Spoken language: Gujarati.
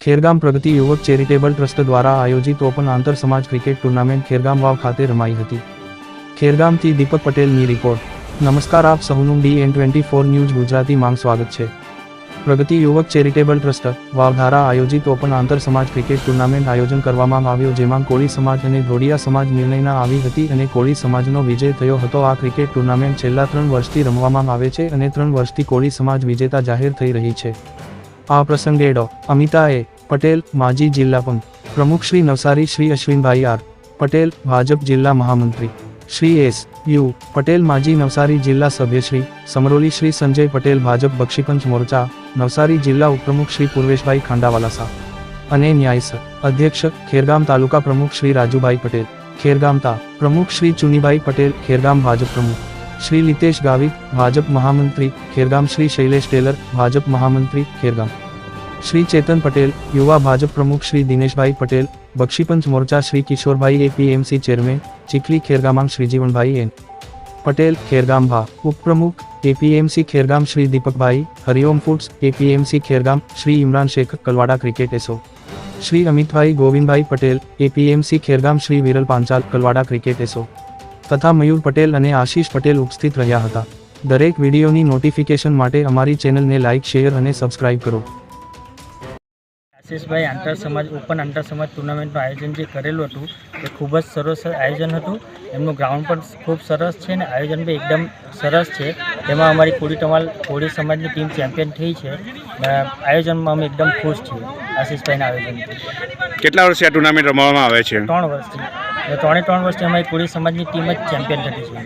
ખેરગામ પ્રગતિ યુવક ચેરિટેબલ ટ્રસ્ટ દ્વારા આયોજિત ઓપન આંતર સમાજ ક્રિકેટ ટુર્નામેન્ટ ખેરગામ વાવ ખાતે રમાઈ હતી। ખેરગામથી દીપક પટેલની રિપોર્ટ। નમસ્કાર, આપ સૌનું DN24 ન્યૂઝ ગુજરાતીમાં સ્વાગત છે। પ્રગતિ યુવક ચેરિટેબલ ટ્રસ્ટ વાવ દ્વારા આયોજિત ઓપન આંતર સમાજ ક્રિકેટ ટુર્નામેન્ટ આયોજન કરવામાં આવ્યો, જેમાં કોળી સમાજ અને ધોડિયા સમાજ નિર્ણયના આવી હતી અને કોળી સમાજનો વિજય થયો હતો। આ ક્રિકેટ ટુર્નામેન્ટ છેલ્લા 3 વર્ષથી રમવામાં આવે છે અને 3 વર્ષથી કોળી સમાજ વિજેતા જાહેર થઈ રહી છે। આ પ્રસંગે ડો. અમિતા એ. પટેલ, માજી જિલ્લા પ્રમુખ શ્રી નવસારી, શ્રી અશ્વિનભાઈ આર. પટેલ, ભાજપ જિલ્લા મહામંત્રી શ્રી S.U. પટેલ, માજી નવસારી જિલ્લા સભ્ય શ્રી સમરોલી, શ્રી સંજય પટેલ, ભાજપ બક્ષીપંચ મોરચા નવસારી જિલ્લા ઉપપ્રમુખ શ્રી પૂર્વેશભાઈ ખાંડાવાલા અને ન્યાય અધ્યક્ષ ખેરગામ તાલુકા પ્રમુખ શ્રી રાજુભાઈ પટેલ, ખેરગામ તા પ્રમુખ શ્રી ચુનીભાઈ પટેલ, ખેરગામ ભાજપ પ્રમુખ શ્રી લિતેશ ગાવિત, ભાજપ મહામંત્રી ખેરગામ શ્રી શૈલેષ ટેલર, ભાજપ મહામંત્રી ખેરગામ શ્રી ચેતન પટેલ, યુવા ભાજપ પ્રમુખ શ્રી દિનેશભાઈ પટેલ, બક્ષીપંચ મોરચા Shri Kishorbhai APMC chairman Chikhli Khergam Shri Jivanbhai N. Patel, Khergam ભા ઉપપ્રમુખ APMC Khergam Shri Deepakbhai, Hariom foods APMC Khergam Shri Imran Shaikh, Kalwada cricket asso Shri Amitbhai Govindbhai Patel, APMC Khergam Shri Viral Panchal, Kalwada cricket asso તથા મયુર પટેલ અને આશીષ પટેલ ઉપસ્થિત રહ્યા હતા। દરેક વિડીયોની નોટિફિકેશન માટે અમારી ચેનલને લાઇક, શેર અને સબસ્ક્રાઇબ કરો। આશીષભાઈ આંતર સમાજ ઓપન આંતર સમાજ ટુર્નામેન્ટનું આયોજન જે કરેલું હતું એ ખૂબ જ સરસ આયોજન હતું। એમનું ગ્રાઉન્ડ પણ ખૂબ સરસ છે અને આયોજન બી એકદમ સરસ છે। તેમાં અમારી કોળી સમાજની ટીમ ચેમ્પિયન થઈ છે। આયોજનમાં અમે એકદમ ખુશ છીએ આશીષભાઈના આયોજનથી। કેટલા વર્ષથી આ ટુર્નામેન્ટ રમવામાં આવે છે? 3 વર્ષથી, 3 વર્ષથી અમારી કોળી સમાજની ટીમ જ ચેમ્પિયન થતી છે।